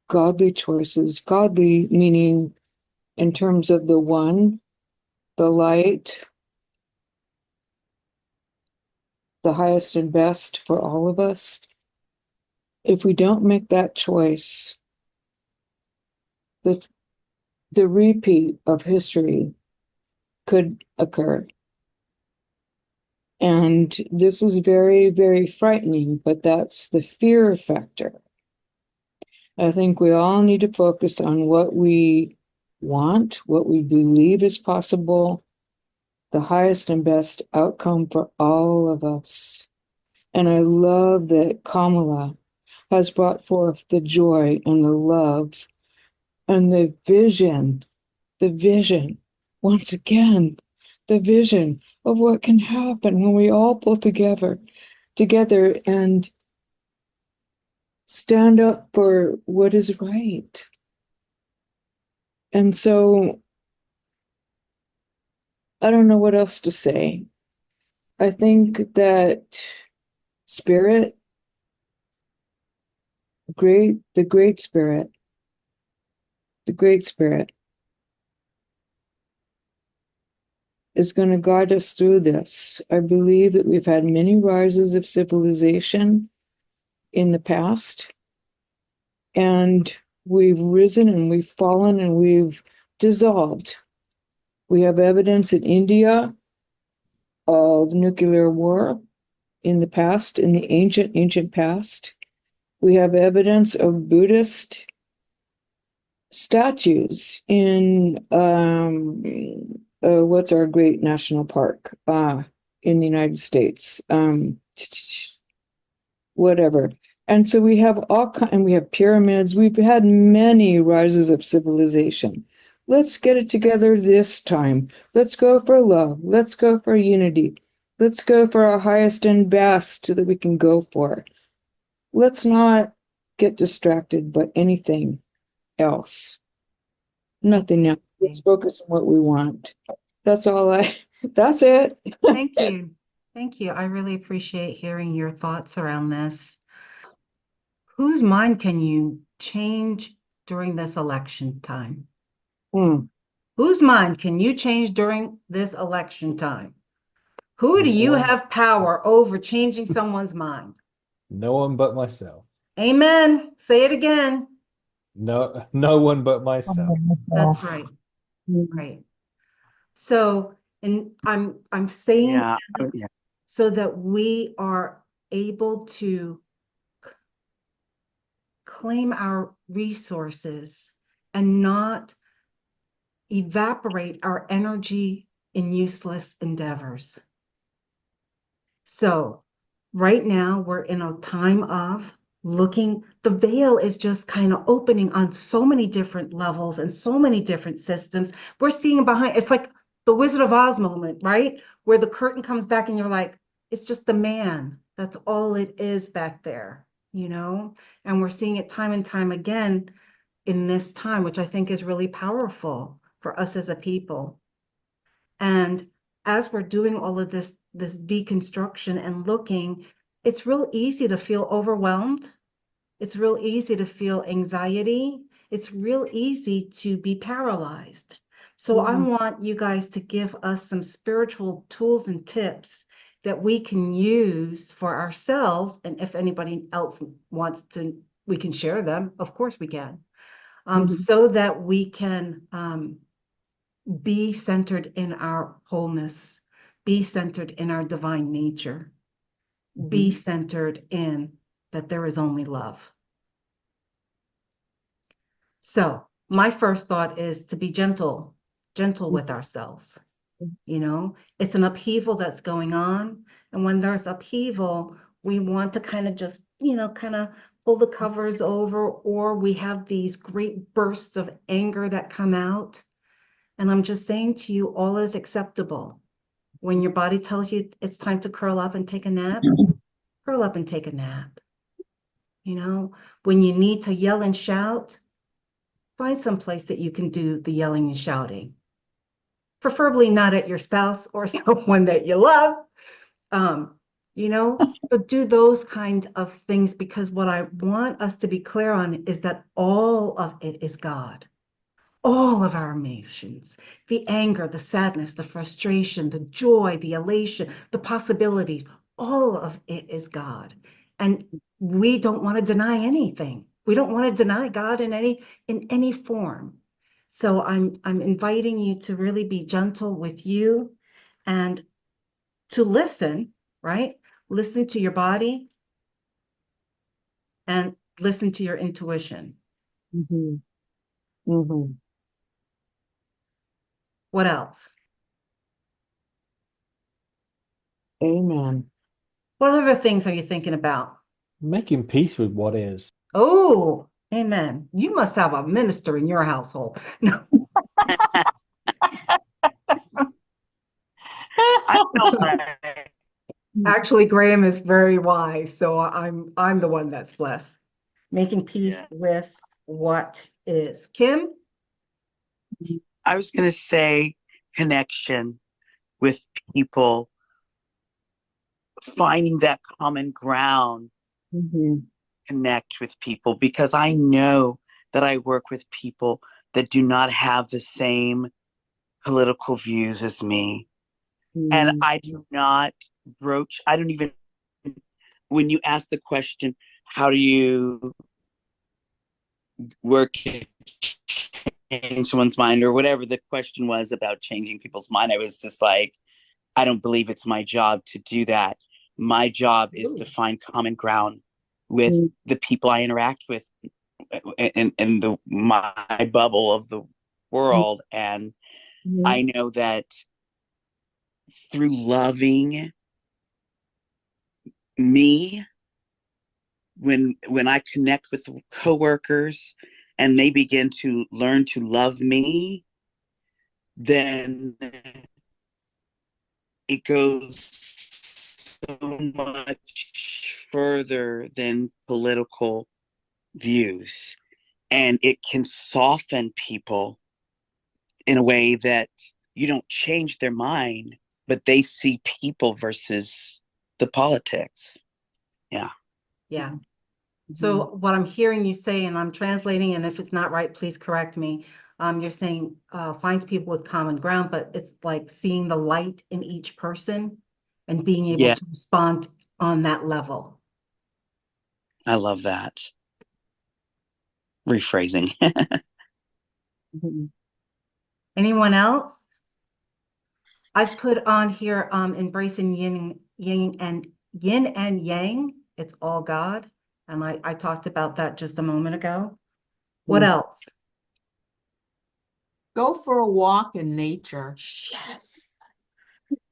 godly choices. Godly meaning in terms of the one, the light, the highest and best for all of us. If we don't make that choice, the repeat of history could occur. And this is very, very frightening, but that's the fear factor. I think we all need to focus on what we want, what we believe is possible, the highest and best outcome for all of us. And I love that Kamala has brought forth the joy and the love and the vision, once again, the vision of what can happen when we all pull together and stand up for what is right. And so I don't know what else to say. I think that spirit, the great spirit is going to guide us through this. I believe that we've had many rises of civilization in the past, and we've risen and we've fallen and we've dissolved. We have evidence in India of nuclear war in the past, in the ancient past. We have evidence of Buddhist statues in what's our great national park in the United States, whatever. And so we have and we have pyramids. We've had many rises of civilization. Let's get it together this time. Let's go for love. Let's go for unity. Let's go for our highest and best that we can go for. Let's not get distracted by anything else. Nothing else. Let's focus on what we want. That's it. Thank you. Thank you. I really appreciate hearing your thoughts around this. Whose mind can you change during this election time? Whose mind can you change during this election time? Who do you have power over changing someone's mind? No one but myself. Amen. Say it again. No one but myself. That's right. Right. So, and I'm saying Yeah. that Yeah. so that we are able to claim our resources and not evaporate our energy in useless endeavors. So right now we're in a time of looking, the veil is just kind of opening on so many different levels and so many different systems. We're seeing behind, it's like the Wizard of Oz moment, right? Where the curtain comes back and you're like, it's just the man. That's all it is back there, you know? And we're seeing it time and time again in this time, which I think is really powerful for us as a people. And as we're doing all of this deconstruction and looking, it's real easy to feel overwhelmed. It's real easy to feel anxiety. It's real easy to be paralyzed. So I want you guys to give us some spiritual tools and tips that we can use for ourselves. And if anybody else wants to, we can share them. Of course we can. So that we can be centered in our wholeness, be centered in our divine nature, be centered in that there is only love. So my first thought is to be gentle with ourselves. You know, it's an upheaval that's going on. And when there's upheaval, we want to kind of just, you know, kind of pull the covers over, or we have these great bursts of anger that come out. And I'm just saying to you, all is acceptable. When your body tells you it's time to curl up and take a nap, curl up and take a nap. You know, when you need to yell and shout, find some place that you can do the yelling and shouting. Preferably not at your spouse or someone that you love. You know, but do those kinds of things, because what I want us to be clear on is that all of it is God. All of our emotions, the anger, the sadness, the frustration, the joy, the elation, the possibilities, all of it is God. And we don't want to deny anything. We don't want to deny God in any form. So I'm inviting you to really be gentle with you and to listen, right? Listen to your body and listen to your intuition. What else? Amen. What other things are you thinking about? Making peace with what is. Oh, amen. You must have a minister in your household. No. I know, right? Actually, Graham is very wise, so I'm the one that's blessed. making peace Yeah. with what is. Kim? I was going to say connection with people, finding that common ground, Mhm. connect with people, because I know that I work with people that do not have the same political views as me. And Mhm. I do not broach, I don't even, when you ask the question, how do you work to change someone's mind, or whatever the question was about changing people's mind, I was just like, I don't believe it's my job to do that. My job is to find common ground with Mhm. the people I interact with in my bubble of the world. And I Mhm. know that through loving me, when I connect with coworkers and they begin to learn to love me, then it goes so much further than political views, and it can soften people in a way that you don't change their mind, but they see people versus the politics. Yeah. Yeah. Mhm. So what I'm hearing you say, and I'm translating, and if it's not right, please correct me. You're saying find people with common ground, but it's like seeing the light in each person and being able Yeah, to respond on that level. I love that rephrasing. Mhm. Anyone else? I've put on here embracing yin and yang. It's all God. And I talked about that just a moment ago. What Mhm. else? Go for a walk in nature. Yes.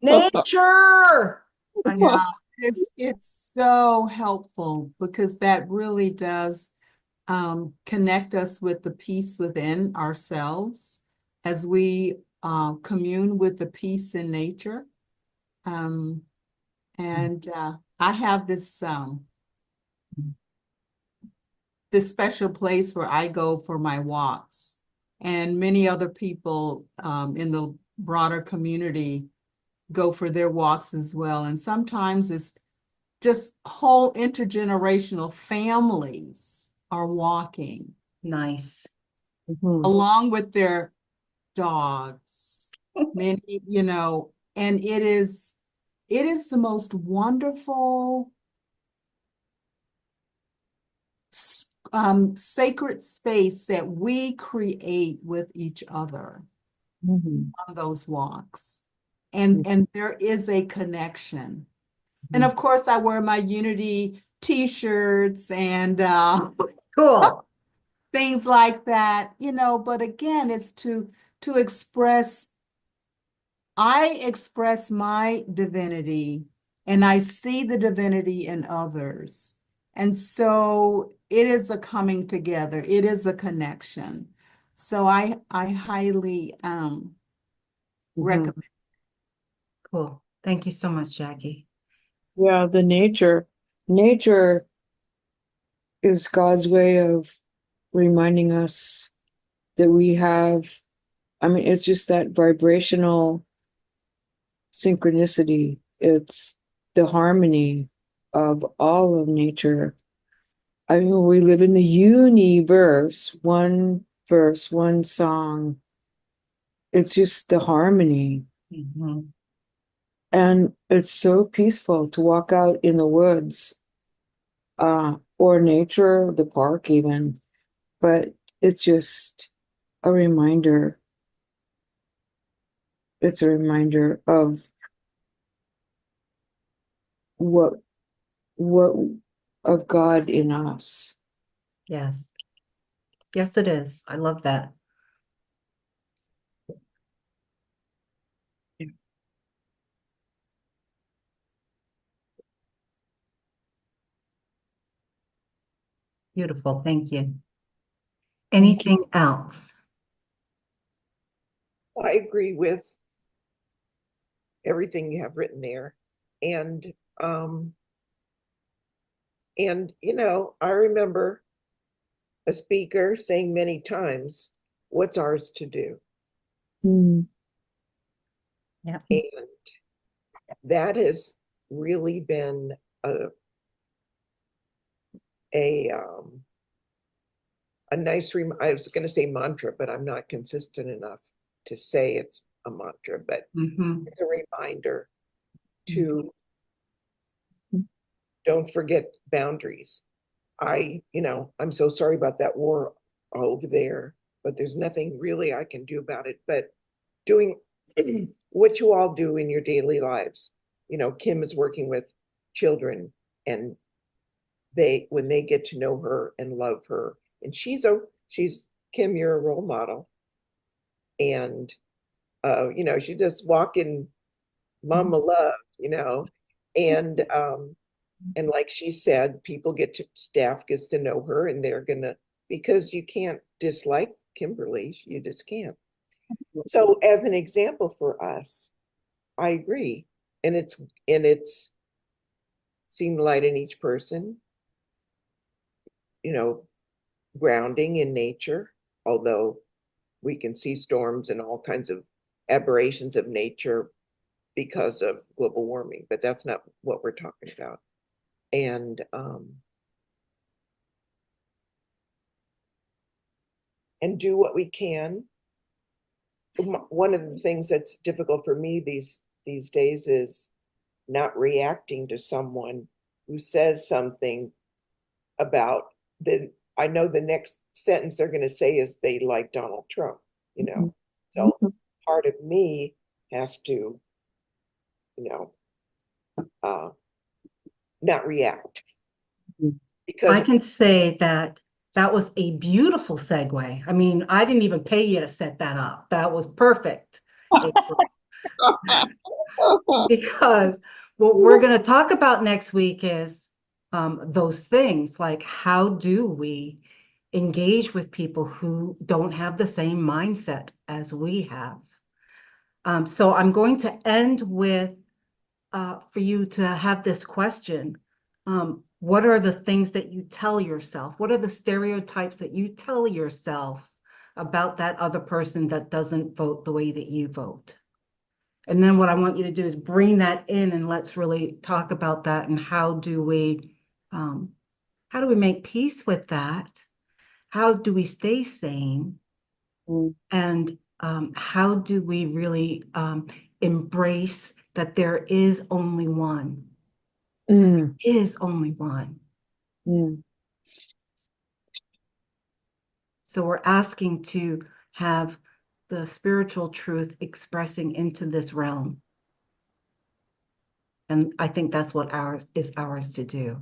Nature. I Yeah, love it's so helpful because that really does connect us with the peace within ourselves as we commune with the peace in nature. Um, and I have this special place where I go for my walks, and many other people in the broader community go for their walks as well. And sometimes it's just whole intergenerational families are walking nice. Mhm. along with their dogs. Many, and it is the most wonderful sacred space that we create with each other Mhm. on those walks. And there is a connection. And of course, I wear my Unity t-shirts and Cool. things like that, but again, it's to express, I express my divinity and I see the divinity in others. And so it is a coming together, it is a connection. So I highly Mhm. recommend. Cool. Thank you so much, Jackie. Yeah, the nature is God's way of reminding us that we have, I mean, it's just that vibrational synchronicity. It's the harmony of all of nature. I mean, we live in the universe, one verse, one song. It's just the harmony. Mhm. And it's so peaceful to walk out in the woods, or nature, the park even. But it's just a reminder. It's a reminder of what what of God in us. Yes. Yes, it is. I love that. Beautiful. Thank you. Thank you. Anything else? I agree with everything you have written there. And um, and I remember a speaker saying many times, what's ours to do? Mm, Yeah. And that has really been a nice, I was going to say mantra, but I'm not consistent enough to say it's a mantra, but Mhm. it's a reminder to don't forget boundaries. I'm so sorry about that war over there, but there's nothing really I can do about it. But doing what you all do in your daily lives. Kim is working with children, and when they get to know her and love her, and she's Kim, you're a role model. And she just walking mama love, and like she said, staff gets to know her, and they're gonna, because you can't dislike Kimberly, you just can't. So as an example for us, I agree. And it's seeing the light in each person, grounding in nature, although we can see storms and all kinds of aberrations of nature because of global warming, but that's not what we're talking about. And do what we can. One of the things that's difficult for me these days is not reacting to someone who says something about I know the next sentence they're going to say is they like Donald Trump, So part of me has to, not react. Mhm. Because I can say that that was a beautiful segue. I mean, I didn't even pay you to set that up. That was perfect, April. Because what we're going to talk about next week is those things, like how do we engage with people who don't have the same mindset as we have. So I'm going to end with for you to have this question. What are the things that you tell yourself? What are the stereotypes that you tell yourself about that other person that doesn't vote the way that you vote? And then what I want you to do is bring that in, and let's really talk about that, and how do we make peace with that? How do we stay sane? Mm, And how do we really embrace that there is only one? mm, Is only one. mm. So we're asking to have the spiritual truth expressing into this realm. And I think that's what ours is to do.